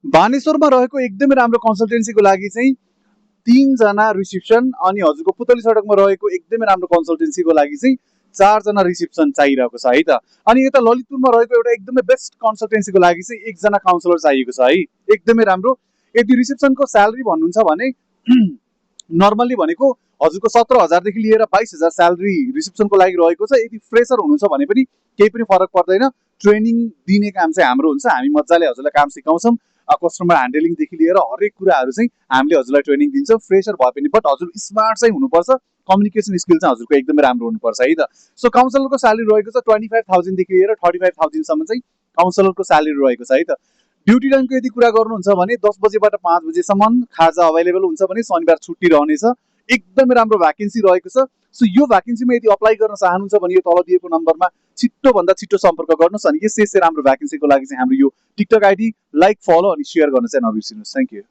बानेश्वरमा रहेको एकदमै राम्रो कन्सल्टेन्सीको लागि चाहिँ 3 जना रिसेप्सन अनि हजुरको पुतली सडकमा रहेको एकदमै राम्रो कन्सल्टेन्सीको लागि चाहिँ 4 जना रिसेप्सन चाहिरहेको छ है त। अनि यता ललितपुरमा रहेको एउटा एकदमै बेस्ट कन्सल्टेन्सीको लागि चाहिँ 1 जना काउन्सलर चाहिएको छ है, एकदमै राम्रो। यदि रिसेप्सनको स्यालेरी भन्नुहुन्छ भने नर्मल्ली भनेको हजुरको 17,000 देखि लिएर 22,000 स्यालेरी रिसेप्सनको लागि रहेको छ। यदि फ्रेसर हुनुहुन्छ भने पनि केही पनि फरक पर्दैन, ट्रेनिङ दिने काम चाहिँ हाम्रो हुन्छ, हामी मजाले हजुरलाई काम सिकाउँछौँ। कस्टमर ह्यान्डलिङदेखि लिएर हरेक कुराहरू चाहिँ हामीले हजुरलाई ट्रेनिङ दिन्छौँ, फ्रेसर भए पनि। बट हजुर स्मार्ट चाहिँ हुनुपर्छ, कम्युनिकेसन स्किल चाहिँ हजुरको एकदमै राम्रो हुनुपर्छ है त। सो काउन्सलरको स्यालेरी रहेको छ 25,000 देखि लिएर 35,000 चाहिँ काउन्सलरको स्यालेरी रहेको छ है त। ड्युटी टाइमको यदि कुरा गर्नुहुन्छ भने 10 बजेबाट 5 बजेसम्म खाजा अभाइलेबल हुन्छ भने शनिबार छुट्टी रहनेछ। एकदमै राम्रो भ्याकेन्सी रहेको छ। सो यो भ्याकेन्सीमा यदि अप्लाई गर्न चाहनुहुन्छ भने यो तल दिएको नम्बरमा छिट्टोभन्दा छिट्टो सम्पर्क गर्नुहोस्। अनि यसै राम्रो भ्याकेन्सीको लागि चाहिँ हाम्रो यो टिकटक आइडी लाइक, फलो अनि सेयर गर्न चाहिँ नबिर्सिनुहोस्। Thank you.